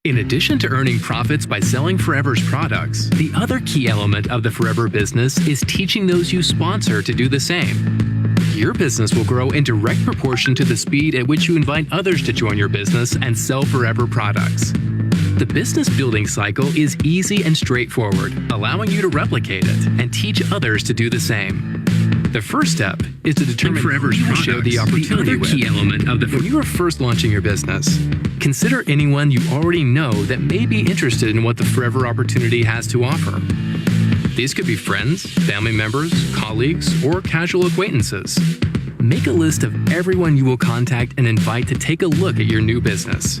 In addition to earning profits by selling Forever's products, the other key element of the Forever business is teaching those you sponsor to do the same. Your business will grow in direct proportion to the speed at which you invite others to join your business and sell Forever products. The business building cycle is easy and straightforward, allowing you to replicate it and teach others to do the same. The first step is to determine Forever's who you share the opportunity with. Key element of when you are first launching your business, consider anyone you already know that may be interested in what the Forever opportunity has to offer. These could be friends, family members, colleagues, or casual acquaintances. Make a list of everyone you will contact and invite to take a look at your new business.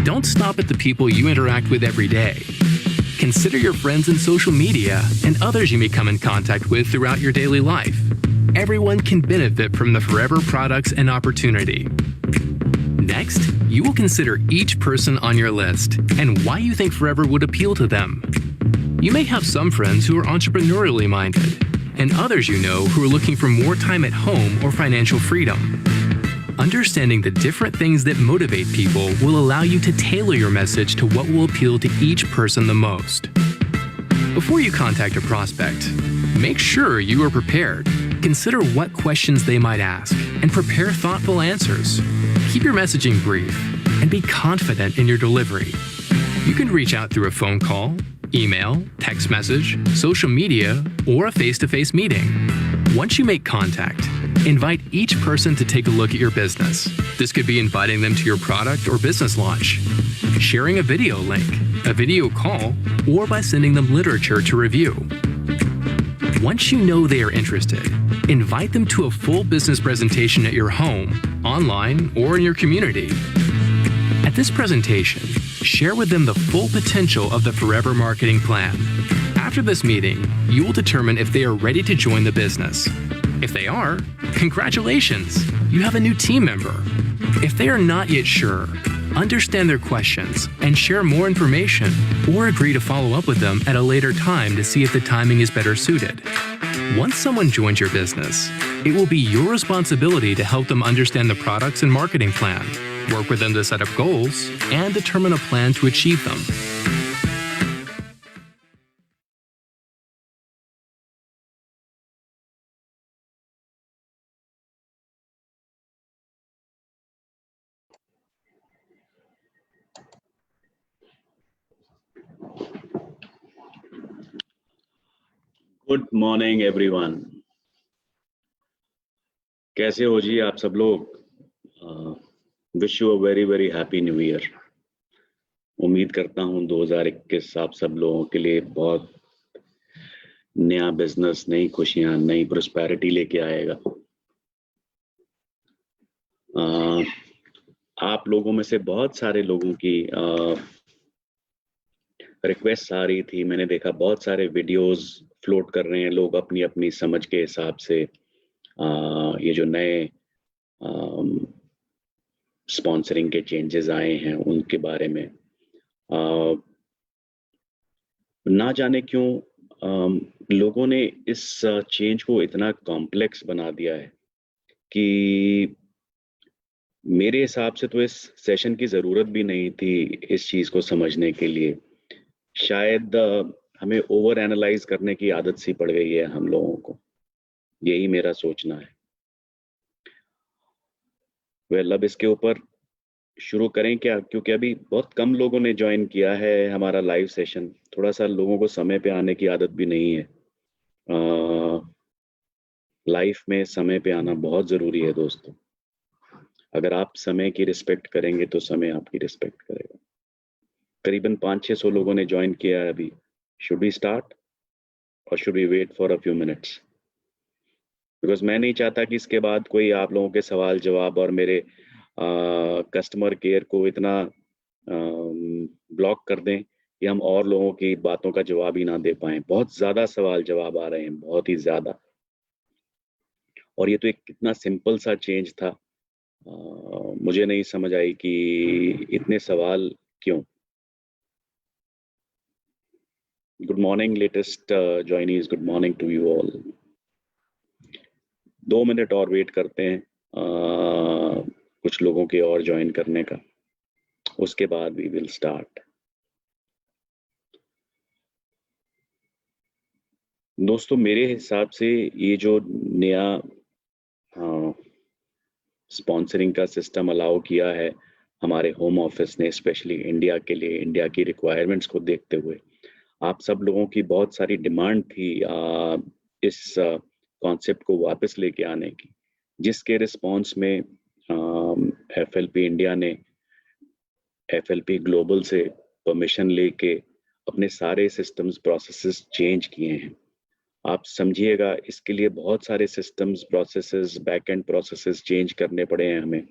Don't stop at the people you interact with every day. Consider your friends in social media and others you may come in contact with throughout your daily life. Everyone can benefit from the Forever products and opportunity. Next, you will consider each person on your list and why you think Forever would appeal to them. You may have some friends who are entrepreneurially minded, and others you know who are looking for more time at home or financial freedom. Understanding the different things that motivate people will allow you to tailor your message to what will appeal to each person the most. Before you contact a prospect, make sure you are prepared. Consider what questions they might ask and prepare thoughtful answers. Keep your messaging brief and be confident in your delivery. You can reach out through a phone call, email, text message, social media, or a face-to-face meeting. Once you make contact, invite each person to take a look at your business. This could be inviting them to your product or business launch, sharing a video link, a video call, or by sending them literature to review. Once you know they are interested, invite them to a full business presentation at your home, online, or in your community. At this presentation, share with them the full potential of the Forever marketing plan. After this meeting, you will determine if they are ready to join the business. If they are, congratulations, you have a new team member. If they are not yet sure, understand their questions and share more information, or agree to follow up with them at a later time to see if the timing is better suited. Once someone joins your business, it will be your responsibility to help them understand the products and marketing plan, work with them to set up goals, and determine a plan to achieve them. Good morning everyone. कैसे हो जी आप सब लोग? Wish you a very very happy new year. उम्मीद करता हूं 2021 आप सब लोगों के लिए बहुत नया बिजनेस, नई खुशियां, नई प्रोस्पेरिटी लेके आएगा। आप लोगों में से बहुत सारे लोगों की रिक्वेस्ट आ रही थी। मैंने देखा बहुत सारे वीडियोस फ्लोट कर रहे हैं लोग अपनी अपनी समझ के हिसाब से। ये जो नए स्पॉन्सरिंग के चेंजेस आए हैं उनके बारे में ना जाने क्यों लोगों ने इस चेंज को इतना कॉम्प्लेक्स बना दिया है कि मेरे हिसाब से तो इस सेशन की ज़रूरत भी नहीं थी इस चीज़ को समझने के लिए। शायद हमें ओवर एनालाइज करने की आदत सी पड़ गई है हम लोगों को, यही मेरा सोचना है। वेल, अब इसके ऊपर शुरू करें क्या? क्योंकि अभी बहुत कम लोगों ने ज्वाइन किया है हमारा लाइव सेशन। थोड़ा सा लोगों को समय पे आने की आदत भी नहीं है। लाइफ में समय पे आना बहुत ज़रूरी है दोस्तों। अगर आप समय की रिस्पेक्ट करेंगे तो समय आपकी रिस्पेक्ट करेगा। करीबन 500-600 लोगों ने ज्वाइन किया है अभी। शुड वी स्टार्ट और should we wait for a few minutes? Because मैं नहीं चाहता कि इसके बाद कोई आप लोगों के सवाल जवाब और मेरे कस्टमर केयर को इतना ब्लॉक कर दें कि हम और लोगों की बातों का जवाब ही ना दे पाएं। बहुत ज़्यादा सवाल जवाब आ रहे हैं, बहुत ही ज़्यादा। और ये तो एक कितना सिंपल सा चेंज था। मुझे नहीं समझ आई कि इतने सवाल क्यों। Good morning latest joinees, good morning to you all. 2 मिनट और वेट करते हैं कुछ लोगों के और ज्वाइन करने का, उसके बाद वी विल स्टार्ट। दोस्तों मेरे हिसाब से ये जो नया स्पॉन्सरिंग का सिस्टम अलाउ किया है हमारे होम ऑफिस ने, स्पेशली इंडिया के लिए, इंडिया की रिक्वायरमेंट्स को देखते हुए, आप सब लोगों की बहुत सारी डिमांड थी इस कॉन्सेप्ट को वापस लेके आने की, जिसके रिस्पॉन्स में एफएलपी इंडिया ने एफएलपी ग्लोबल से परमिशन लेके अपने सारे सिस्टम्स प्रोसेसेस चेंज किए हैं। आप समझिएगा इसके लिए बहुत सारे systems processes back and processes change करने पड़े हैं हमें,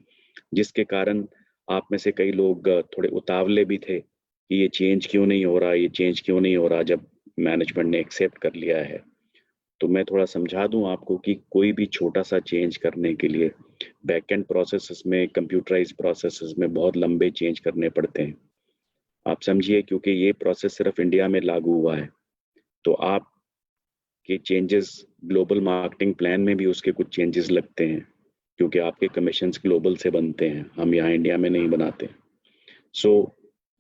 जिसके कारण आप में से कई लोग थोड़े उतावले भी थे कि ये चेंज क्यों नहीं हो रहा, ये चेंज क्यों नहीं हो रहा, जब मैनेजमेंट ने एक्सेप्ट कर लिया है। तो मैं थोड़ा समझा दूं आपको कि कोई भी छोटा सा चेंज करने के लिए बैक एंड प्रोसेसेस में, कंप्यूटराइज प्रोसेसेस में बहुत लंबे चेंज करने पड़ते हैं। आप समझिए, क्योंकि ये प्रोसेस सिर्फ इंडिया में लागू हुआ है, तो आप के चेंजेस ग्लोबल मार्केटिंग प्लान में भी उसके कुछ चेंजेस लगते हैं, क्योंकि आपके कमीशंस ग्लोबल से बनते हैं, हम यहाँ इंडिया में नहीं बनाते। सो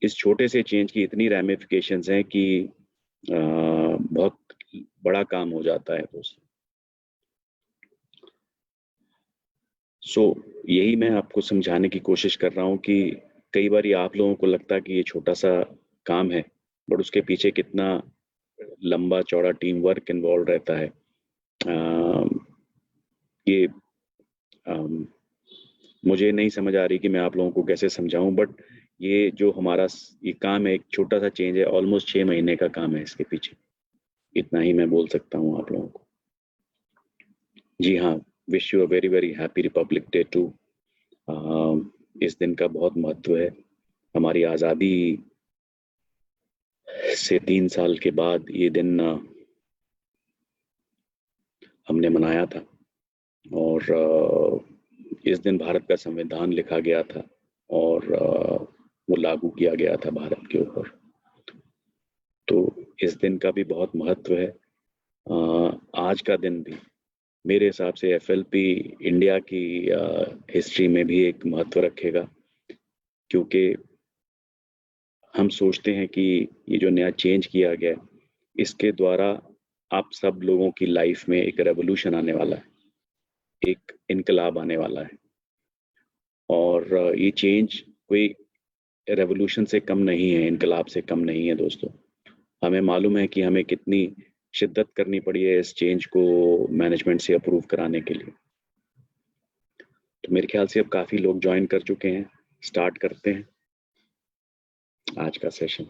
इस छोटे से चेंज की इतनी रैमिफिकेशंस हैं कि बहुत बड़ा काम हो जाता है दोस्तों। सो यही मैं आपको समझाने की कोशिश कर रहा हूँ कि कई बार आप लोगों को लगता है कि ये छोटा सा काम है, बट उसके पीछे कितना लंबा चौड़ा टीम वर्क इन्वॉल्व रहता है। ये मुझे नहीं समझ आ रही कि मैं आप लोगों को कैसे समझाऊं, बट ये जो हमारा ये काम है, एक छोटा सा चेंज है, ऑलमोस्ट 6 महीने का काम है इसके पीछे। इतना ही मैं बोल सकता हूँ आप लोगों को। जी हाँ, wish you a very very happy republic day too. इस दिन का बहुत महत्व है। हमारी आज़ादी से 3 साल के बाद ये दिन हमने मनाया था, और इस दिन भारत का संविधान लिखा गया था और वो लागू किया गया था भारत के ऊपर। तो इस दिन का भी बहुत महत्व है। आज का दिन भी मेरे हिसाब से एफएलपी इंडिया की हिस्ट्री में भी एक महत्व रखेगा, क्योंकि हम सोचते हैं कि ये जो नया चेंज किया गया, इसके द्वारा आप सब लोगों की लाइफ में एक रेवोल्यूशन आने वाला है, एक इनकलाब आने वाला है। और ये चेंज कोई रेवोल्यूशन से कम नहीं है, इनकलाब से कम नहीं है दोस्तों। हमें मालूम है कि हमें कितनी शिद्दत करनी पड़ी है इस चेंज को मैनेजमेंट से अप्रूव कराने के लिए। तो मेरे ख्याल से अब काफ़ी लोग ज्वाइन कर चुके हैं। स्टार्ट करते हैं आज का सेशन।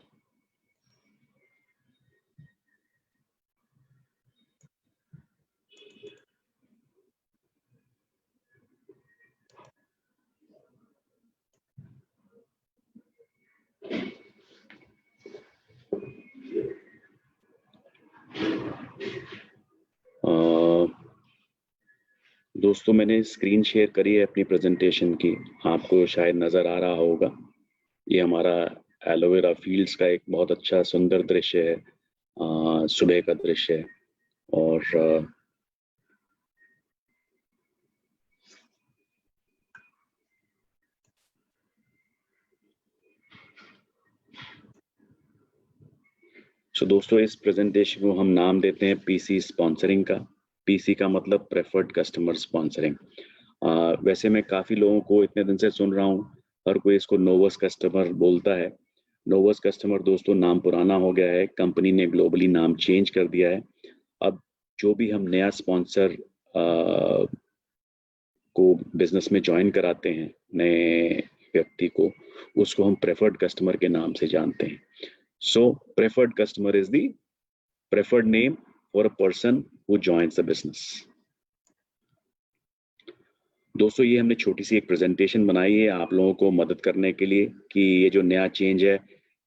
दोस्तों मैंने स्क्रीन शेयर करी है अपनी प्रेजेंटेशन की, आपको शायद नज़र आ रहा होगा। ये हमारा एलोवेरा फील्ड्स का एक बहुत अच्छा सुंदर दृश्य है, सुबह का दृश्य है। और दोस्तों इस प्रेजेंटेशन को हम नाम देते हैं पीसी स्पॉन्सरिंग का। पीसी का मतलब प्रेफर्ड कस्टमर स्पॉन्सरिंग। वैसे मैं काफ़ी लोगों को इतने दिन से सुन रहा हूँ, हर कोई इसको नोवस कस्टमर बोलता है। नोवस कस्टमर दोस्तों नाम पुराना हो गया है, कंपनी ने ग्लोबली नाम चेंज कर दिया है। अब जो भी हम नया स्पॉन्सर को बिजनेस में ज्वाइन कराते हैं, नए व्यक्ति को, उसको हम प्रेफर्ड कस्टमर के नाम से जानते हैं। So preferred customer is the preferred name for a person who joins the business. दोस्तों ये हमने छोटी सी एक प्रेजेंटेशन बनाई है आप लोगों को मदद करने के लिए कि ये जो नया चेंज है,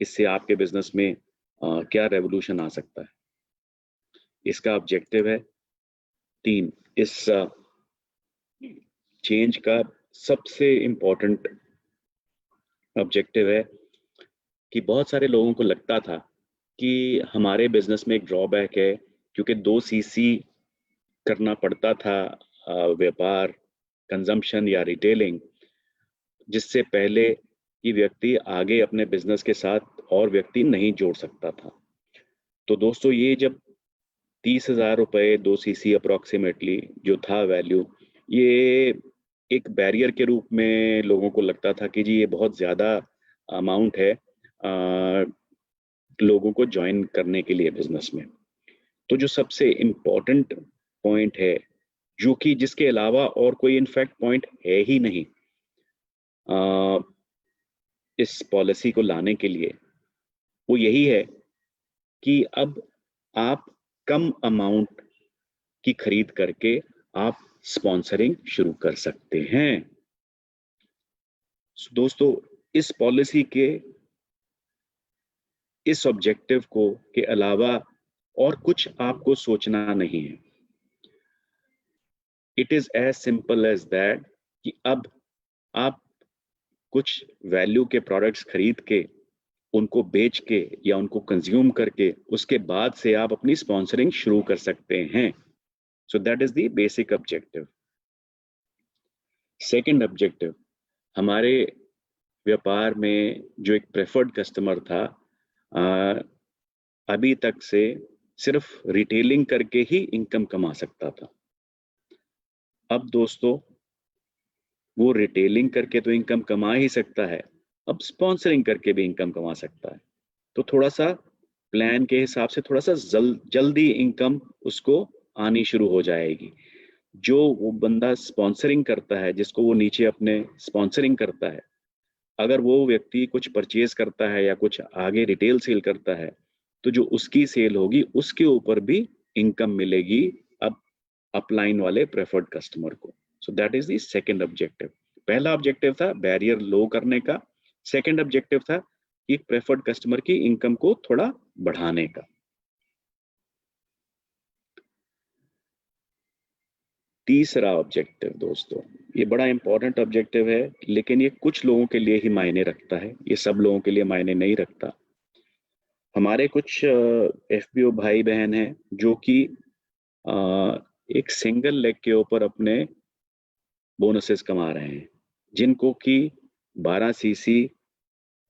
इससे आपके बिजनेस में क्या रेवोल्यूशन आ सकता है। इसका ऑब्जेक्टिव है 3। इस चेंज का सबसे इम्पोर्टेंट ऑब्जेक्टिव है कि बहुत सारे लोगों को लगता था कि हमारे बिजनेस में एक ड्रॉबैक है, क्योंकि 2 सीसी करना पड़ता था, व्यापार, कंजम्पशन या रिटेलिंग, जिससे पहले कि व्यक्ति आगे अपने बिजनेस के साथ और व्यक्ति नहीं जोड़ सकता था। तो दोस्तों ये जब 30,000 रुपये 2 सीसी अप्रॉक्सीमेटली जो था वैल्यू, ये एक बैरियर के रूप में लोगों को लगता था कि जी ये बहुत ज़्यादा अमाउंट है लोगों को ज्वाइन करने के लिए बिजनेस में। तो जो सबसे इम्पोर्टेंट पॉइंट है, जो कि जिसके अलावा और कोई इनफैक्ट पॉइंट है ही नहीं इस पॉलिसी को लाने के लिए, वो यही है कि अब आप कम अमाउंट की खरीद करके आप स्पॉन्सरिंग शुरू कर सकते हैं। दोस्तों, इस पॉलिसी के इस ऑब्जेक्टिव को के अलावा और कुछ आपको सोचना नहीं है। It is as simple as that कि अब आप कुछ वैल्यू के प्रोडक्ट्स खरीद के उनको बेच के या उनको कंज्यूम करके उसके बाद से आप अपनी स्पॉन्सरिंग शुरू कर सकते हैं। So that is the basic objective. Second objective, हमारे व्यापार में जो एक प्रेफर्ड कस्टमर था, अभी तक से सिर्फ रिटेलिंग करके ही इनकम कमा सकता था। अब दोस्तों, वो रिटेलिंग करके तो इनकम कमा ही सकता है, अब स्पॉन्सरिंग करके भी इनकम कमा सकता है। तो थोड़ा सा प्लान के हिसाब से थोड़ा सा जल्दी इनकम उसको आनी शुरू हो जाएगी। जो वो बंदा स्पॉन्सरिंग करता है, जिसको वो नीचे अपने स्पॉन्सरिंग करता है, अगर वो व्यक्ति कुछ परचेज करता है या कुछ आगे रिटेल सेल करता है, तो जो उसकी सेल होगी उसके ऊपर भी इनकम मिलेगी अब अपलाइन वाले प्रेफर्ड कस्टमर को। So that is the second objective. पहला ऑब्जेक्टिव था बैरियर लो करने का, सेकंड ऑब्जेक्टिव था कि प्रेफर्ड कस्टमर की इनकम को थोड़ा बढ़ाने का। तीसरा ऑब्जेक्टिव दोस्तों, ये बड़ा इंपॉर्टेंट ऑब्जेक्टिव है, लेकिन ये कुछ लोगों के लिए ही मायने रखता है, ये सब लोगों के लिए मायने नहीं रखता। हमारे कुछ एफबीओ भाई बहन हैं जो कि एक सिंगल लेग के ऊपर अपने बोनसेस कमा रहे हैं, जिनको कि 12 सीसी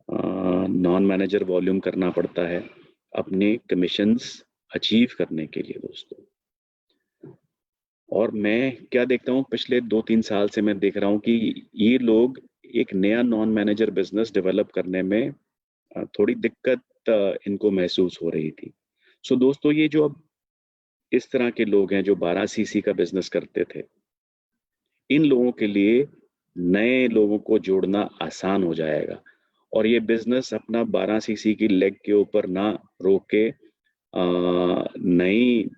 नॉन मैनेजर वॉल्यूम करना पड़ता है अपने कमीशंस अचीव करने के लिए दोस्तों। और मैं क्या देखता हूँ, पिछले 2-3 साल से मैं देख रहा हूँ कि ये लोग एक नया नॉन मैनेजर बिजनेस डेवलप करने में थोड़ी दिक्कत इनको महसूस हो रही थी। सो दोस्तों, ये जो अब इस तरह के लोग हैं जो 12 सीसी का बिजनेस करते थे, इन लोगों के लिए नए लोगों को जोड़ना आसान हो जाएगा और ये बिजनेस अपना 12 सीसी की लेग के ऊपर ना रोक के नई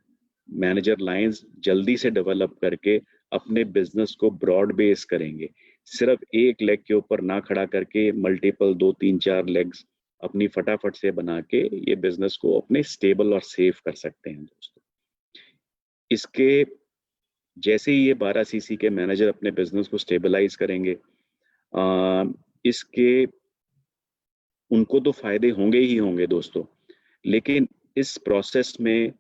मैनेजर लाइंस जल्दी से डेवलप करके अपने बिजनेस को ब्रॉड बेस करेंगे। सिर्फ एक लेग के ऊपर ना खड़ा करके मल्टीपल 2-3-4 लेग्स अपनी फटाफट से बना के ये बिजनेस को अपने स्टेबल और सेफ कर सकते हैं दोस्तों। इसके जैसे ही ये 12 सीसी के मैनेजर अपने बिजनेस को स्टेबलाइज करेंगे, इसके उनको तो फायदे होंगे ही होंगे दोस्तों, लेकिन इस प्रोसेस में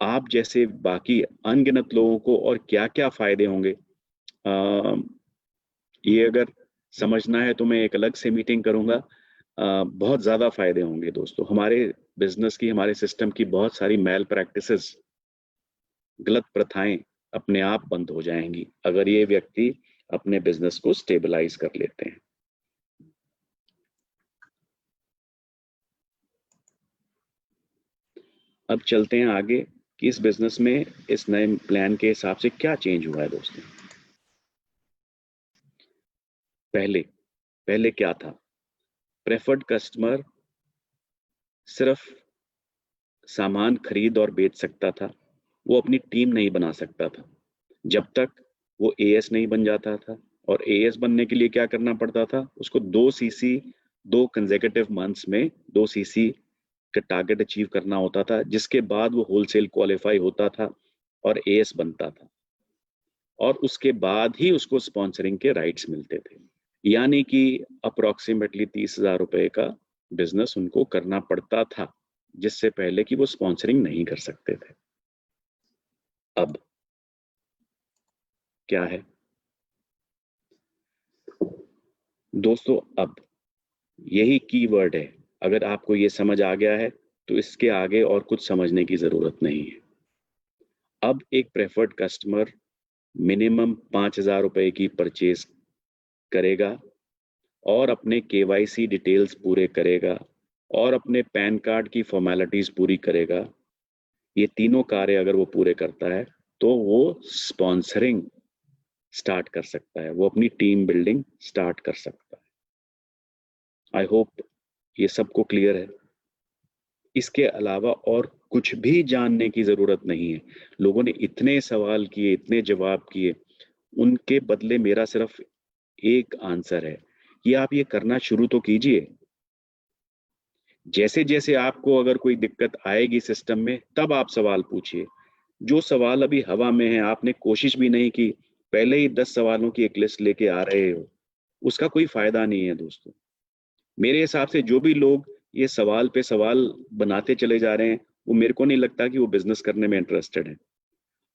आप जैसे बाकी अनगिनत लोगों को और क्या-क्या फायदे होंगे, ये अगर समझना है तो मैं एक अलग से मीटिंग करूंगा। बहुत ज़्यादा फायदे होंगे दोस्तों। हमारे बिजनेस की, हमारे सिस्टम की बहुत सारी मैल प्रैक्टिसेस, गलत प्रथाएं अपने आप बंद हो जाएंगी अगर ये व्यक्ति अपने बिजनेस को स्टेबलाइज कर लेते हैं। अब चलते हैं आगे कि इस बिजनेस में इस नए प्लान के हिसाब से क्या चेंज हुआ है दोस्तों। पहले क्या था? प्रेफर्ड कस्टमर सिर्फ सामान खरीद और बेच सकता था, वो अपनी टीम नहीं बना सकता था जब तक वो एएस नहीं बन जाता था। और एएस बनने के लिए क्या करना पड़ता था? उसको 2 सीसी 2 कंसेक्यूटिव मंथ्स में 2 सीसी का टारगेट अचीव करना होता था, जिसके बाद वो होलसेल क्वालिफाई होता था और एएस बनता था, और उसके बाद ही उसको स्पॉन्सरिंग के राइट्स मिलते थे। यानी कि अप्रोक्सीमेटली 30,000 रुपए का बिजनेस उनको करना पड़ता था, जिससे पहले कि वो स्पॉन्सरिंग नहीं कर सकते थे। अब क्या है दोस्तों? अब यही कीवर्ड है। अगर आपको ये समझ आ गया है तो इसके आगे और कुछ समझने की जरूरत नहीं है। अब एक प्रेफर्ड कस्टमर मिनिमम 5,000 रुपए की परचेज करेगा और अपने KYC डिटेल्स पूरे करेगा और अपने पैन कार्ड की फॉर्मेलिटीज पूरी करेगा, ये तीनों कार्य अगर वो पूरे करता है तो वो स्पॉन्सरिंग स्टार्ट कर सकता है, वो अपनी टीम बिल्डिंग स्टार्ट कर सकता है। आई होप ये सबको क्लियर है। इसके अलावा और कुछ भी जानने की जरूरत नहीं है। लोगों ने इतने सवाल किए, इतने जवाब किए, उनके बदले मेरा सिर्फ एक आंसर है कि आप ये करना शुरू तो कीजिए। जैसे जैसे आपको अगर कोई दिक्कत आएगी सिस्टम में, तब आप सवाल पूछिए। जो सवाल अभी हवा में है, आपने कोशिश भी नहीं की, पहले ही 10 सवालों की एक लिस्ट लेके आ रहे हो, उसका कोई फायदा नहीं है दोस्तों। मेरे हिसाब से जो भी लोग ये सवाल पे सवाल बनाते चले जा रहे हैं, वो मेरे को नहीं लगता कि वो बिजनेस करने में इंटरेस्टेड है।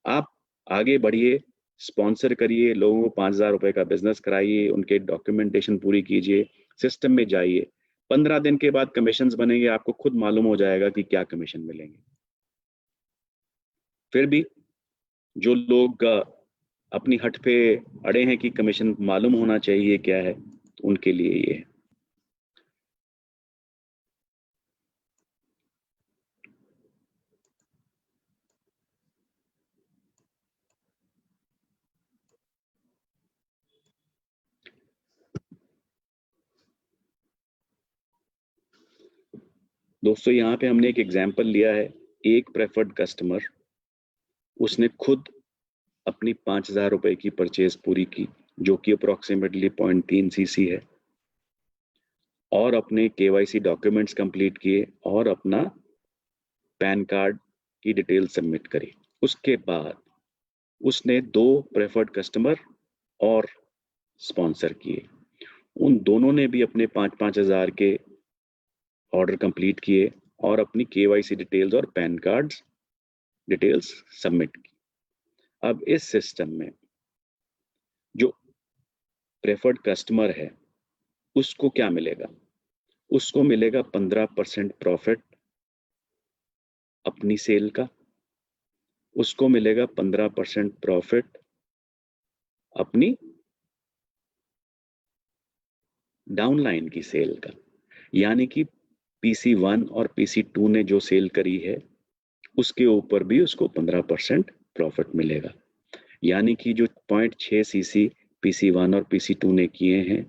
आप आगे बढ़िए, स्पॉन्सर करिए, लोगों को 5,000 रुपए का बिजनेस कराइए, उनके डॉक्यूमेंटेशन पूरी कीजिए, सिस्टम में जाइए। 15 दिन के बाद कमीशंस बनेंगे, आपको खुद मालूम हो जाएगा कि क्या कमीशन मिलेंगे। फिर भी जो लोग अपनी हट पे अड़े हैं कि कमीशन मालूम होना चाहिए क्या है, तो उनके लिए ये है। दोस्तों यहाँ पे हमने एक एग्जाम्पल लिया है, एक प्रेफर्ड कस्टमर, उसने खुद अपनी 5,000 रुपए की परचेज पूरी की, जो कि अप्रोक्सीमेटली 0.3 सीसी है, और अपने KYC डॉक्यूमेंट्स कंप्लीट किए और अपना पैन कार्ड की डिटेल सबमिट करी। उसके बाद उसने 2 प्रेफर्ड कस्टमर और स्पॉन्सर किए। उन दोनों ने भी अपने 5,000 के ऑर्डर कंप्लीट किए और अपनी KYC डिटेल्स और पैन कार्ड डिटेल्स सबमिट की। अब इस सिस्टम में जो प्रेफर्ड कस्टमर है उसको क्या मिलेगा? उसको मिलेगा 15% प्रॉफिट अपनी सेल का, उसको मिलेगा 15% प्रॉफिट अपनी डाउनलाइन की सेल का। यानी कि PC1 और PC2 ने जो सेल करी है उसके ऊपर भी उसको 15% प्रॉफिट मिलेगा। यानी कि जो 0.6 सीसी PC1 और PC2 ने किए हैं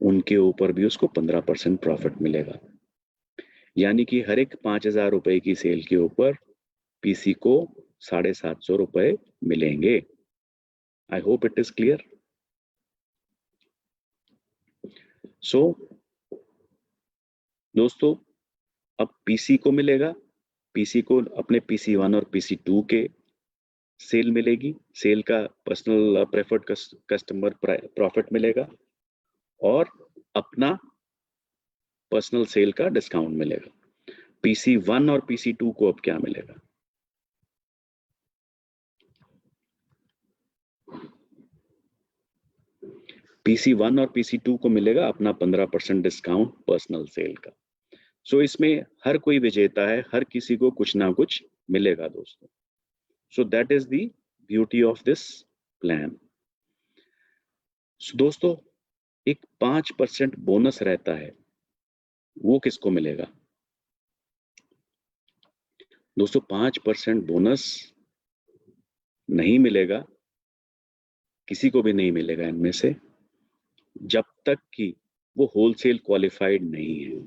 उनके ऊपर भी उसको 15% प्रॉफिट मिलेगा। यानी कि हर एक 5,000 रुपए की सेल के ऊपर PC को 750 रुपए मिलेंगे। I hope it is clear. So दोस्तों, अब PC को मिलेगा, PC को अपने PC1 और PC2 के सेल मिलेगी, सेल का पर्सनल प्रेफर्ड कस्टमर प्रॉफिट मिलेगा और अपना पर्सनल सेल का डिस्काउंट मिलेगा। PC1 और PC2 को अब क्या मिलेगा? PC1 और PC2 को मिलेगा अपना 15% डिस्काउंट पर्सनल सेल का। सो इसमें हर कोई विजेता है, हर किसी को कुछ ना कुछ मिलेगा दोस्तों। So that is the beauty of this plan. दोस्तों, एक 5% बोनस रहता है, वो किसको मिलेगा? दोस्तों 5% बोनस नहीं मिलेगा, किसी को भी नहीं मिलेगा इनमें से, जब तक कि वो होलसेल क्वालिफाइड नहीं है।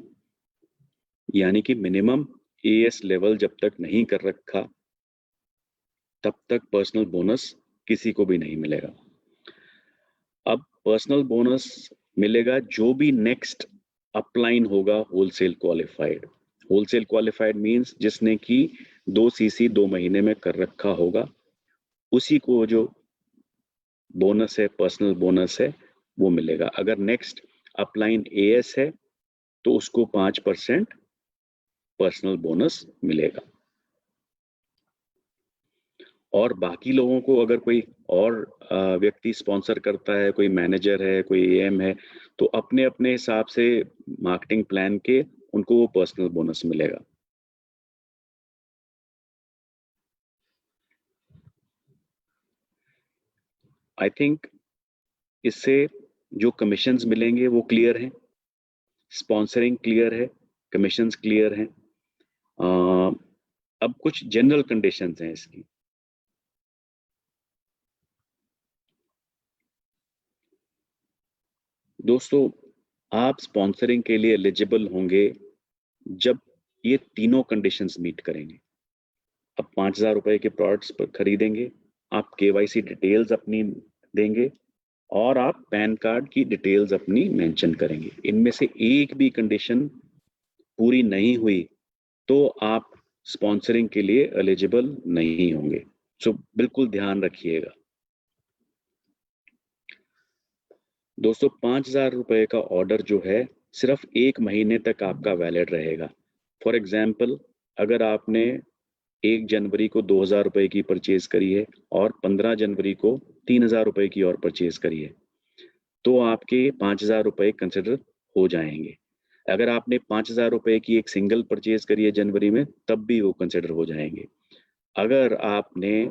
यानी कि मिनिमम AS लेवल जब तक नहीं कर रखा, तब तक पर्सनल बोनस किसी को भी नहीं मिलेगा। अब पर्सनल बोनस मिलेगा जो भी नेक्स्ट अपलाइन होगा wholesale qualified. Wholesale qualified means जिसने कि 2 CC 2 महीने में कर रखा होगा, उसी को जो बोनस है, पर्सनल बोनस है, वो मिलेगा। अगर नेक्स्ट अपलाइन AS है तो उसको 5% पर्सनल बोनस मिलेगा। और बाकी लोगों को अगर कोई और व्यक्ति स्पॉन्सर करता है, कोई मैनेजर है, कोई AM है, तो अपने अपने हिसाब से मार्केटिंग प्लान के उनको वो पर्सनल बोनस मिलेगा। आई थिंक इससे जो कमीशंस मिलेंगे वो क्लियर हैं, स्पॉन्सरिंग क्लियर है, कमीशंस क्लियर हैं। अब कुछ जनरल कंडीशंस हैं इसकी। दोस्तों, आप स्पॉन्सरिंग के लिए एलिजिबल होंगे जब ये तीनों कंडीशंस मीट करेंगे। अब 5,000 रुपए के प्रोडक्ट्स पर खरीदेंगे, आप केवाईसी डिटेल्स अपनी देंगे और आप पैन कार्ड की डिटेल्स अपनी मेंशन करेंगे। इनमें से एक भी कंडीशन पूरी नहीं हुई तो आप स्पॉन्सरिंग के लिए एलिजिबल नहीं होंगे। सो बिल्कुल ध्यान रखिएगा दोस्तों। 5,000 रुपए का ऑर्डर जो है सिर्फ 1 महीने तक आपका वैलिड रहेगा। फॉर एग्जाम्पल, अगर आपने 1 जनवरी को 2,000 रुपए की परचेज करी है और 15 जनवरी को 3,000 रुपए की और परचेज करी है, तो आपके 5,000 रुपए कंसिडर हो जाएंगे। अगर आपने 5,000 रुपए की एक सिंगल परचेज करी है जनवरी में, तब भी वो कंसिडर हो जाएंगे। अगर आपने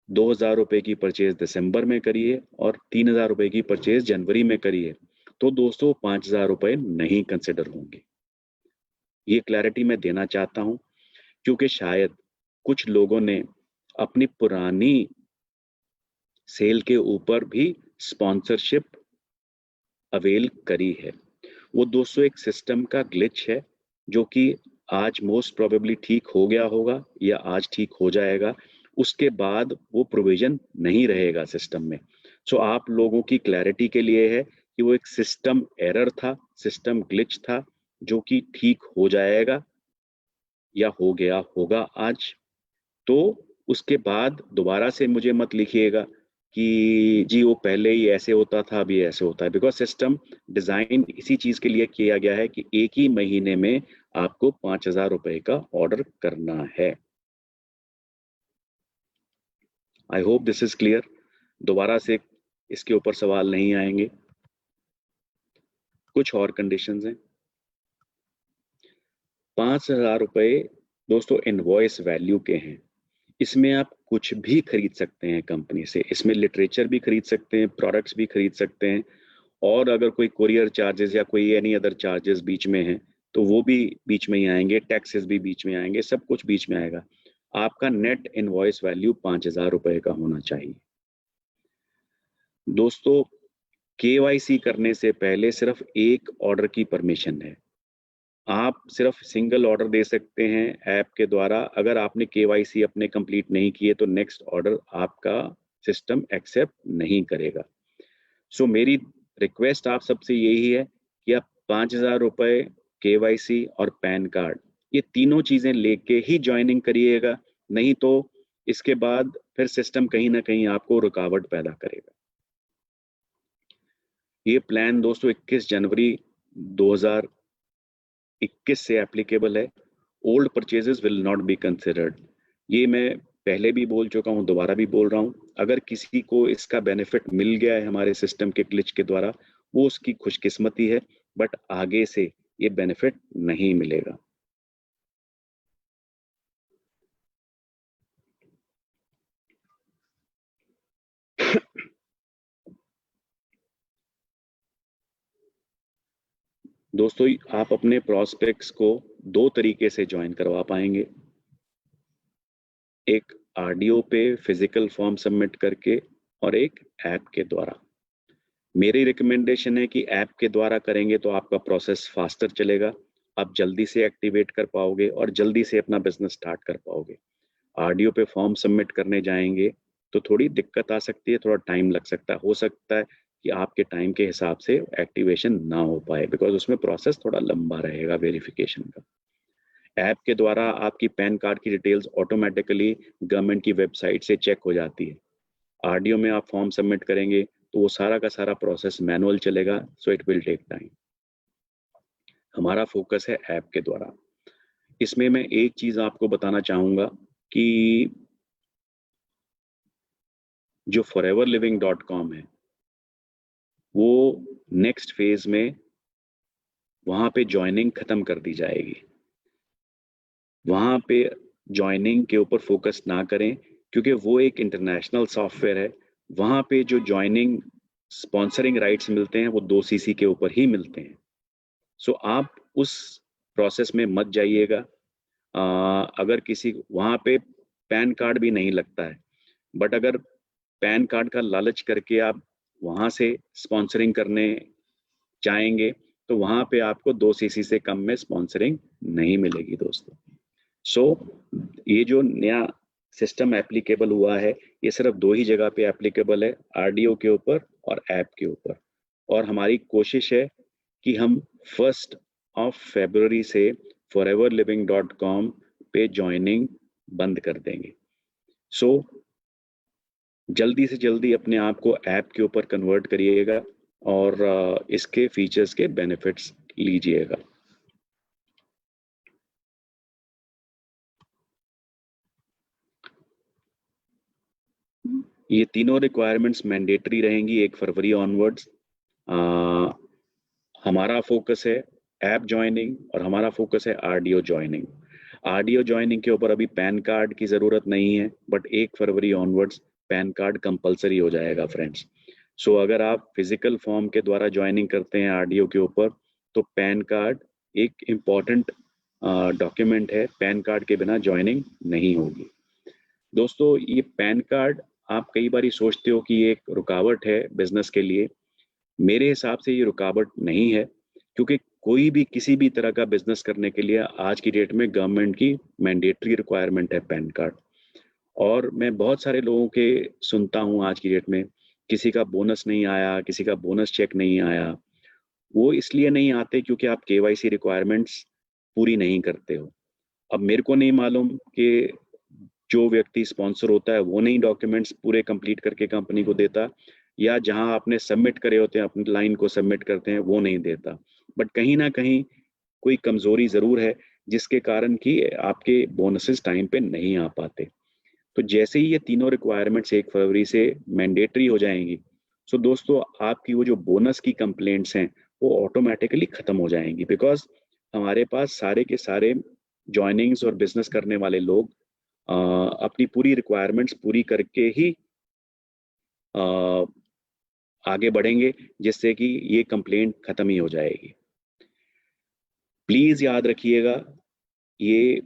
2,000 रुपए की परचेज दिसंबर में करी है और 3,000 रुपए की परचेज जनवरी में करी है, तो दोस्तों 5,000 रुपए नहीं कंसिडर होंगे। ये क्लैरिटी मैं देना चाहता हूं, क्योंकि शायद कुछ लोगों ने अपनी पुरानी सेल के ऊपर भी स्पॉन्सरशिप अवेल करी है। वो दोस्तों एक सिस्टम का ग्लिच है, जो कि आज मोस्ट प्रोबेबली ठीक हो गया होगा या आज ठीक हो जाएगा। उसके बाद वो प्रोविजन नहीं रहेगा सिस्टम में। सो आप लोगों की क्लैरिटी के लिए है कि वो एक सिस्टम एरर था, सिस्टम ग्लिच था, जो कि ठीक हो जाएगा या हो गया होगा आज। तो उसके बाद दोबारा से मुझे मत लिखिएगा कि जी वो पहले ही ऐसे होता था, अभी ऐसे होता है, बिकॉज सिस्टम डिजाइन इसी चीज के लिए किया गया है कि एक ही महीने में आपको 5,000 रुपए का ऑर्डर करना है। I hope this is clear. दोबारा से इसके ऊपर सवाल नहीं आएंगे। कुछ और कंडीशंस हैं। 5,000 रुपए दोस्तों इनवॉइस वैल्यू के हैं। इसमें आप कुछ भी खरीद सकते हैं कंपनी से। इसमें लिटरेचर भी खरीद सकते हैं, प्रोडक्ट्स भी खरीद सकते हैं, और अगर कोई कुरियर चार्जेस या कोई एनी अदर चार्जेस बीच में हैं तो वो भी बीच में ही आएंगे, टैक्सेस भी बीच में आएंगे, सब कुछ बीच में आएगा। आपका नेट इनवॉइस वैल्यू 5,000 रुपए का होना चाहिए। दोस्तों, केवाईसी करने से पहले सिर्फ एक ऑर्डर की परमिशन है। आप सिर्फ सिंगल ऑर्डर दे सकते हैं ऐप के द्वारा। अगर आपने केवाईसी अपने कंप्लीट नहीं किए तो नेक्स्ट ऑर्डर आपका सिस्टम एक्सेप्ट नहीं करेगा। सो मेरी रिक्वेस्ट आप सबसे यही है कि आप 5,000 रुपए, केवाईसी और पैन कार्ड, ये तीनों चीजें लेके ही ज्वाइनिंग करिएगा, नहीं तो इसके बाद फिर सिस्टम कहीं ना कहीं आपको रुकावट पैदा करेगा। ये प्लान दोस्तों 21 जनवरी 2021 से एप्लीकेबल है। Old purchases will not be considered. ये मैं पहले भी बोल चुका हूँ, दोबारा भी बोल रहा हूँ। अगर किसी को इसका बेनिफिट मिल गया है हमारे सिस्टम के ग्लिच के द्वारा, वो उसकी खुशकिस्मती है, बट आगे से ये बेनिफिट नहीं मिलेगा। दोस्तों, आप अपने प्रोस्पेक्ट्स को 2 तरीके से ज्वाइन करवा पाएंगे। एक आरडीओ पे फिजिकल फॉर्म सबमिट करके, और एक ऐप के द्वारा। मेरी रिकमेंडेशन है कि ऐप के द्वारा करेंगे तो आपका प्रोसेस फास्टर चलेगा, आप जल्दी से एक्टिवेट कर पाओगे और जल्दी से अपना बिजनेस स्टार्ट कर पाओगे। आरडीओ पे फॉर्म सबमिट करने जाएंगे तो थोड़ी दिक्कत आ सकती है, थोड़ा टाइम लग सकता है। हो सकता है कि आपके टाइम के हिसाब से एक्टिवेशन ना हो पाए, बिकॉज उसमें प्रोसेस थोड़ा लंबा रहेगा वेरिफिकेशन का। ऐप के द्वारा आपकी पैन कार्ड की डिटेल्स ऑटोमेटिकली गवर्नमेंट की वेबसाइट से चेक हो जाती है। आरडीओ में आप फॉर्म सबमिट करेंगे तो वो सारा का सारा प्रोसेस मैनुअल चलेगा, so it will take time. हमारा फोकस है ऐप के द्वारा। इसमें मैं एक चीज आपको बताना चाहूंगा कि जो foreverliving.com है, वो नेक्स्ट फेज में वहां पे ज्वाइनिंग खत्म कर दी जाएगी। वहां पे ज्वाइनिंग के ऊपर फोकस ना करें, क्योंकि वो एक इंटरनेशनल सॉफ्टवेयर है। वहाँ पे जो ज्वाइनिंग स्पॉन्सरिंग राइट्स मिलते हैं वो 2 सीसी के ऊपर ही मिलते हैं। सो आप उस प्रोसेस में मत जाइएगा। अगर किसी वहाँ पे पैन कार्ड भी नहीं लगता है, बट अगर पैन कार्ड का लालच करके आप वहाँ से स्पॉन्सरिंग करने जाएंगे तो वहाँ पे आपको 2 सीसी से कम में स्पॉन्सरिंग नहीं मिलेगी दोस्तों। सो ये जो नया सिस्टम एप्लीकेबल हुआ है, ये सिर्फ 2 ही जगह पे एप्लीकेबल है, आरडीओ के ऊपर और ऐप के ऊपर। और हमारी कोशिश है कि हम 1 फरवरी से foreverliving.com पे ज्वाइनिंग बंद कर देंगे। सो जल्दी से जल्दी अपने आप को ऐप के ऊपर कन्वर्ट करिएगा और इसके फीचर्स के बेनिफिट्स लीजिएगा। ये तीनों रिक्वायरमेंट्स मैंडेटरी रहेंगी 1 फरवरी ऑनवर्ड्स। हमारा फोकस है ऐप ज्वाइनिंग और हमारा फोकस है आरडीओ ज्वाइनिंग। आरडीओ ज्वाइनिंग के ऊपर अभी पैन कार्ड की ज़रूरत नहीं है, but 1 February onwards pan card compulsory हो जाएगा फ्रेंड्स। सो अगर आप फिजिकल फॉर्म के द्वारा ज्वाइनिंग करते हैं आरडीओ के ऊपर तो पैन कार्ड एक इम्पॉर्टेंट डॉक्यूमेंट है, पैन कार्ड के बिना ज्वाइनिंग नहीं होगी। दोस्तों ये पैन कार्ड आप कई बार सोचते हो कि ये एक रुकावट है बिजनेस के लिए। मेरे हिसाब से ये रुकावट नहीं है, क्योंकि कोई भी किसी भी तरह का बिजनेस करने के लिए आज की डेट में गवर्नमेंट की मैंडेटरी रिक्वायरमेंट है पैन कार्ड। और मैं बहुत सारे लोगों के सुनता हूँ आज की डेट में, किसी का बोनस नहीं आया, किसी का बोनस चेक नहीं आया। वो इसलिए नहीं आते क्योंकि आप केवाईसी रिक्वायरमेंट्स पूरी नहीं करते हो। अब मेरे को नहीं मालूम कि जो व्यक्ति स्पॉन्सर होता है वो नहीं डॉक्यूमेंट्स पूरे कंप्लीट करके कंपनी को देता, या जहां आपने सबमिट करे होते हैं अपनी लाइन को सबमिट करते हैं वो नहीं देता। बट कहीं ना कहीं कोई कमजोरी जरूर है जिसके कारण कि आपके बोनसेस टाइम पे नहीं आ पाते। तो जैसे ही ये तीनों रिक्वायरमेंट्स 1 फरवरी से मैंडेटरी हो जाएंगी, सो दोस्तों आपकी वो जो बोनस की कंप्लेंट्स हैं वो ऑटोमेटिकली खत्म हो जाएंगी, बिकॉज हमारे पास सारे के सारे ज्वाइनिंग्स और बिजनेस करने वाले लोग अपनी पूरी रिक्वायरमेंट्स पूरी करके ही आगे बढ़ेंगे, जिससे कि ये कंप्लेंट खत्म ही हो जाएगी। प्लीज याद रखिएगा, ये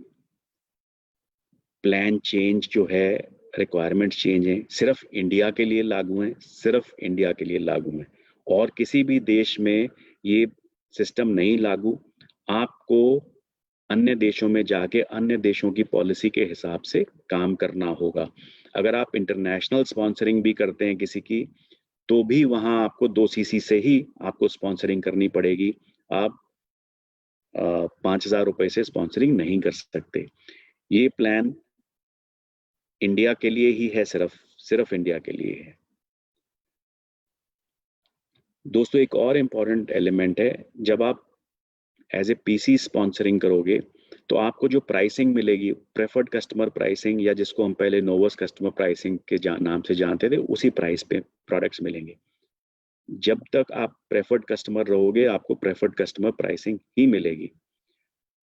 प्लान चेंज जो है, रिक्वायरमेंट चेंज है, सिर्फ इंडिया के लिए लागू है, सिर्फ इंडिया के लिए लागू है, और किसी भी देश में ये सिस्टम नहीं लागू। आपको अन्य देशों में जाके अन्य देशों की पॉलिसी के हिसाब से काम करना होगा। अगर आप इंटरनेशनल स्पॉन्सरिंग भी करते हैं किसी की, तो भी वहां आपको 2 सीसी से ही आपको स्पॉन्सरिंग करनी पड़ेगी। आप 5,000 रुपए से स्पॉन्सरिंग नहीं कर सकते। ये प्लान इंडिया के लिए ही है, सिर्फ इंडिया के लिए है। दोस्तों एक और इम्पॉर्टेंट एलिमेंट है, जब आप एज ए पीसी स्पॉन्सरिंग करोगे तो आपको जो प्राइसिंग मिलेगी, प्रेफर्ड कस्टमर प्राइसिंग, या जिसको हम पहले नोवस कस्टमर प्राइसिंग के नाम से जानते थे, उसी प्राइस पे प्रोडक्ट्स मिलेंगे। जब तक आप प्रेफर्ड कस्टमर रहोगे आपको प्रेफर्ड कस्टमर प्राइसिंग ही मिलेगी।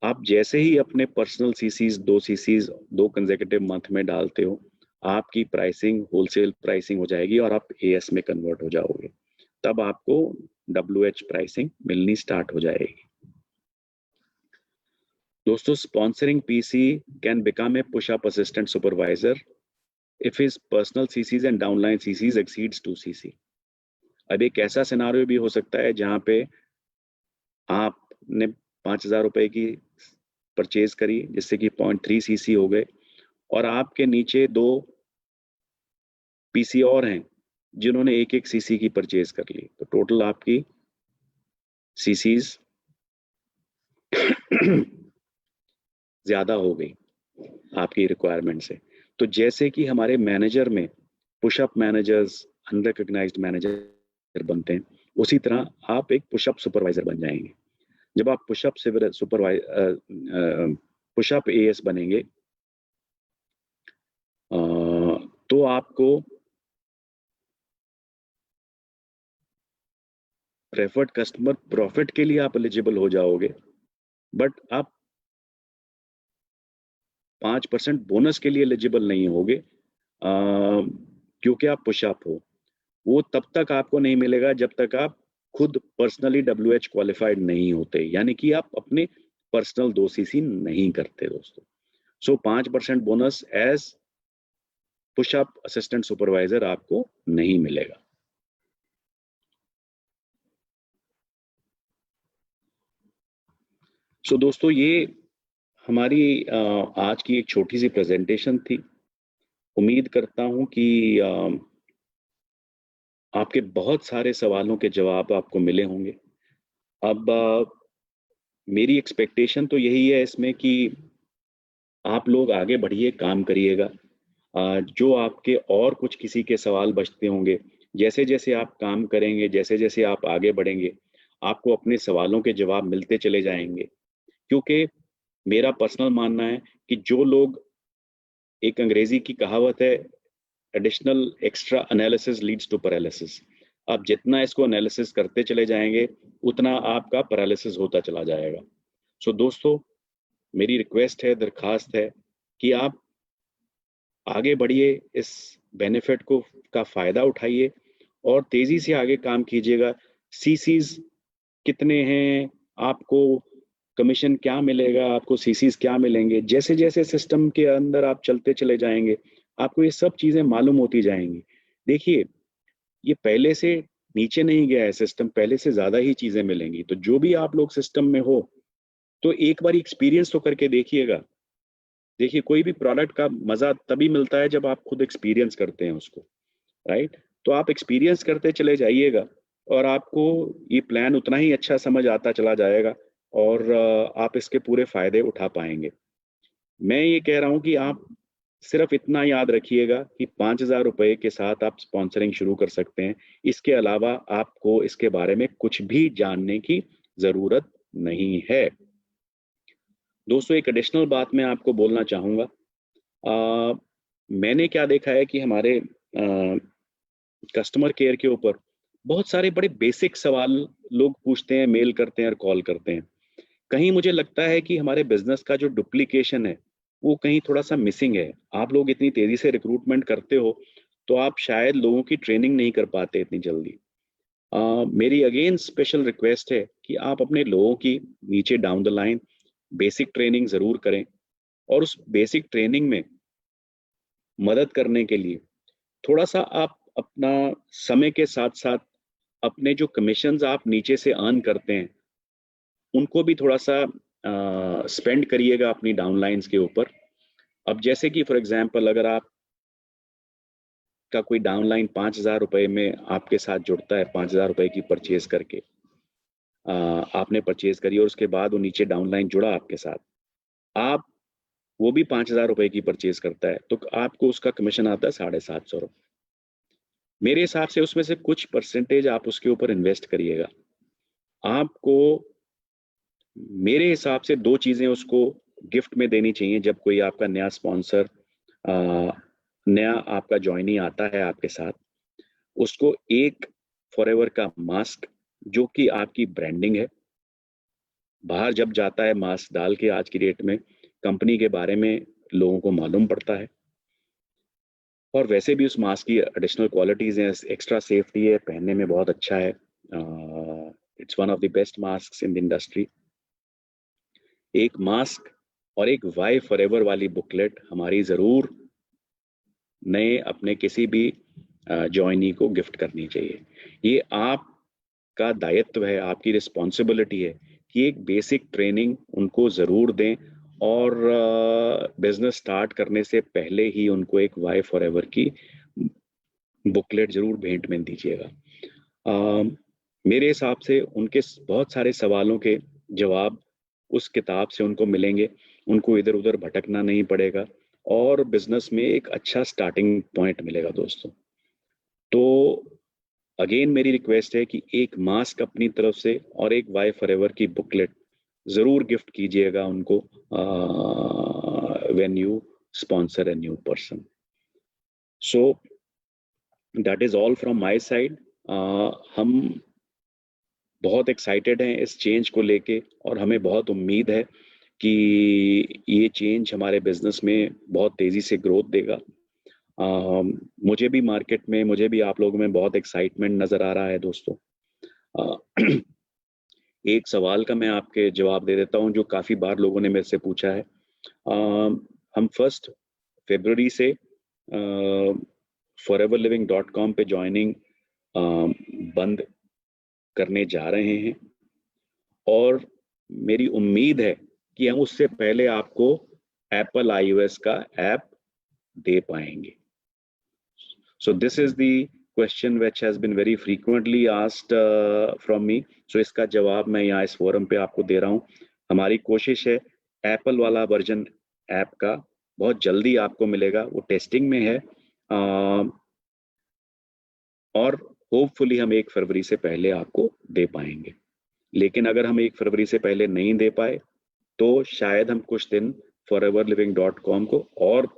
आप जैसे ही अपने personal chassis 2 chassis 2 consecutive month में डालते हो, आपकी प्राइसिंग होलसेल प्राइसिंग हो जाएगी और आप एएस में कन्वर्ट हो जाओगे। तब आपको WH प्राइसिंग मिलनी स्टार्ट हो जाएगी। दोस्तों sponsoring PC can become a push-up assistant supervisor if his personal CCs and downline CCs exceeds 2 CC। अब एक ऐसा सिनारियो भी हो सकता है जहां पे आपने 5,000 रुपए की परचेज करी जिससे कि 0.3 CC हो गए, और आपके नीचे 2 PC और हैं जिन्होंने 1-1 CC की परचेज कर ली, तो टोटल आपकी CCs ज्यादा हो गई आपकी रिक्वायरमेंट से। तो जैसे कि हमारे मैनेजर में पुशअप मैनेजर्स अनरिकग्नाइज्ड मैनेजर बनते हैं, उसी तरह आप एक पुशअप सुपरवाइजर बन जाएंगे। जब आप पुशअप एएस बनेंगे तो आपको प्रेफर्ड कस्टमर प्रॉफिट के लिए आप एलिजिबल हो जाओगे, बट आप 5% बोनस के लिए एलिजिबल नहीं होगे क्योंकि आप पुशअप हो। वो तब तक आपको नहीं मिलेगा जब तक आप खुद पर्सनली WH क्वालिफाइड नहीं होते, यानी कि आप अपने पर्सनल 2 CC नहीं करते दोस्तों। So 5% bonus as pushup assistant supervisor आपको नहीं मिलेगा। सो दोस्तों, ये हमारी आज की एक छोटी सी प्रेजेंटेशन थी। उम्मीद करता हूं कि आपके बहुत सारे सवालों के जवाब आपको मिले होंगे। अब मेरी एक्सपेक्टेशन तो यही है इसमें कि आप लोग आगे बढ़िए, काम करिएगा। जो आपके और कुछ किसी के सवाल बचते होंगे, जैसे जैसे आप काम करेंगे, जैसे जैसे आप आगे बढ़ेंगे, आपको अपने सवालों के जवाब मिलते चले जाएंगे। क्योंकि मेरा पर्सनल मानना है कि जो लोग, एक अंग्रेजी की कहावत है, additional extra analysis leads to paralysis. आप जितना इसको एनालिसिस करते चले जाएंगे, उतना आपका पैरालिसिस होता चला जाएगा। सो दोस्तों, मेरी रिक्वेस्ट है, दरखास्त है कि आप आगे बढ़िए, इस बेनिफिट को का फायदा उठाइए और तेजी से आगे काम कीजिएगा। सीसीज कितने हैं, आपको कमीशन क्या मिलेगा, आपको सीसीज क्या मिलेंगे, जैसे जैसे सिस्टम के अंदर आप चलते चले जाएंगे, आपको ये सब चीजें मालूम होती जाएंगी। देखिए, ये पहले से नीचे नहीं गया है सिस्टम, पहले से ज्यादा ही चीजें मिलेंगी। तो जो भी आप लोग सिस्टम में हो, तो एक बार एक्सपीरियंस तो करके देखिएगा। देखिए, कोई भी प्रोडक्ट का मजा तभी मिलता है जब आप खुद एक्सपीरियंस करते हैं उसको, राइट? तो आप एक्सपीरियंस करते चले जाइएगा और आपको ये प्लान उतना ही अच्छा समझ आता चला जाएगा और आप इसके पूरे फायदे उठा पाएंगे। मैं ये कह रहा हूँ कि आप सिर्फ इतना याद रखिएगा कि 5,000 रुपए के साथ आप स्पॉन्सरिंग शुरू कर सकते हैं। इसके अलावा आपको इसके बारे में कुछ भी जानने की जरूरत नहीं है। दोस्तों, एक एडिशनल बात मैं आपको बोलना चाहूँगा। मैंने क्या देखा है कि हमारे कस्टमर केयर के ऊपर बहुत सारे बड़े बेसिक सवाल लोग पूछते हैं, मेल करते हैं और कॉल करते हैं। कहीं मुझे लगता है कि हमारे बिजनेस का जो डुप्लीकेशन है, वो कहीं थोड़ा सा मिसिंग है। आप लोग इतनी तेजी से रिक्रूटमेंट करते हो, तो आप शायद लोगों की ट्रेनिंग नहीं कर पाते इतनी जल्दी। मेरी अगेन स्पेशल रिक्वेस्ट है कि आप अपने लोगों की नीचे down the line basic training जरूर करें और उस बेसिक ट्रेनिंग में मदद करने के लिए थोड़ा सा आप अपना समय के साथ साथ अपने जो कमीशंस आप नीचे से अर्न करते हैं, उनको भी थोड़ा सा स्पेंड करिएगा अपनी डाउनलाइंस के ऊपर। अब जैसे कि फॉर एग्जांपल, अगर आप का कोई डाउनलाइन 5,000 रुपए में आपके साथ जुड़ता है, 5,000 रुपए की परचेज करके आपने परचेज करी और उसके बाद वो नीचे डाउनलाइन जुड़ा आपके साथ, आप वो भी 5,000 रुपए की परचेज करता है, तो आपको उसका कमीशन आता है 750 रुपये। मेरे हिसाब से उसमें से कुछ परसेंटेज आप उसके ऊपर इन्वेस्ट करिएगा। आपको मेरे हिसाब से 2 चीजें उसको गिफ्ट में देनी चाहिए जब कोई आपका नया स्पॉन्सर, नया आपका ज्वाइनी आता है आपके साथ। उसको एक फॉरएवर का मास्क, जो कि आपकी ब्रांडिंग है। बाहर जब जाता है मास्क डाल के, आज की डेट में कंपनी के बारे में लोगों को मालूम पड़ता है। और वैसे भी उस मास्क की एडिशनल क्वालिटीज हैं, एक्स्ट्रा सेफ्टी है, पहनने में बहुत अच्छा है। It's one of the best mask in the industry. एक मास्क और एक वाई फॉरएवर वाली बुकलेट हमारी जरूर नए अपने किसी भी ज्वाइनी को गिफ्ट करनी चाहिए। ये आपका दायित्व है, आपकी रिस्पॉन्सिबिलिटी है कि एक बेसिक ट्रेनिंग उनको जरूर दें और बिजनेस स्टार्ट करने से पहले ही उनको एक वाई फॉरएवर की बुकलेट जरूर भेंट में दीजिएगा। मेरे हिसाब से उनके बहुत सारे सवालों के जवाब उस किताब से उनको मिलेंगे, उनको इधर उधर भटकना नहीं पड़ेगा और बिजनेस में एक अच्छा स्टार्टिंग पॉइंट मिलेगा दोस्तों। तो अगेन मेरी रिक्वेस्ट है कि एक मास्क अपनी तरफ से और एक वाई फॉरएवर की बुकलेट जरूर गिफ्ट कीजिएगा उनको when you sponsor a new person. So that is all from my side. हम बहुत एक्साइटेड हैं इस चेंज को लेके और हमें बहुत उम्मीद है कि ये चेंज हमारे बिजनेस में बहुत तेजी से ग्रोथ देगा मुझे भी मार्केट में, मुझे भी आप लोगों में बहुत एक्साइटमेंट नज़र आ रहा है दोस्तों। एक सवाल का मैं आपके जवाब दे देता हूं जो काफ़ी बार लोगों ने मेरे से पूछा है। हम 1 फरवरी से foreverliving.com पे ज्वाइनिंग बंद करने जा रहे हैं और मेरी उम्मीद है कि हम उससे पहले आपको एप्पल iOS का ऐप दे पाएंगे। So this is the question which has been very frequently asked from me. So इसका जवाब मैं यहाँ इस फोरम पे आपको दे रहा हूँ। हमारी कोशिश है एप्पल वाला वर्जन ऐप का बहुत जल्दी आपको मिलेगा, वो टेस्टिंग में है और होपफुली हम 1 फरवरी से पहले आपको दे पाएंगे। लेकिन अगर हम 1 फरवरी से पहले नहीं दे पाए तो शायद हम कुछ दिन foreverliving.com को और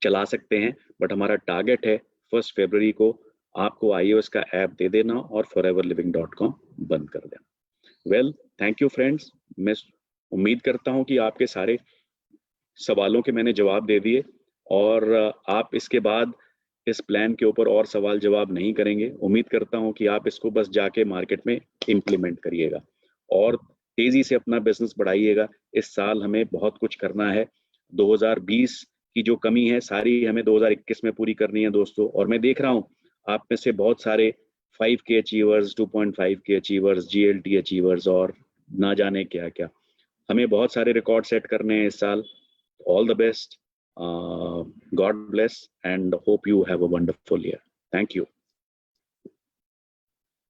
चला सकते हैं, बट हमारा टारगेट है 1 फरवरी को आपको iOS का ऐप दे देना और foreverliving.com बंद कर देना। Well, thank you friends. मैं उम्मीद करता हूं कि आपके सारे सवालों के मैंने जवाब दे दिए और आप इसके बाद इस प्लान के ऊपर और सवाल जवाब नहीं करेंगे। उम्मीद करता हूं कि आप इसको बस जाके मार्केट में इम्प्लीमेंट करिएगा और तेजी से अपना बिजनेस बढ़ाइएगा। इस साल हमें बहुत कुछ करना है। 2020 की जो कमी है सारी हमें 2021 में पूरी करनी है दोस्तों। और मैं देख रहा हूं आप में से बहुत सारे 5K achievers, 2.5K achievers, GLT achievers और ना जाने क्या क्या। हमें बहुत सारे रिकॉर्ड सेट करने हैं इस साल। All the best, God bless and hope you have a wonderful year. Thank you.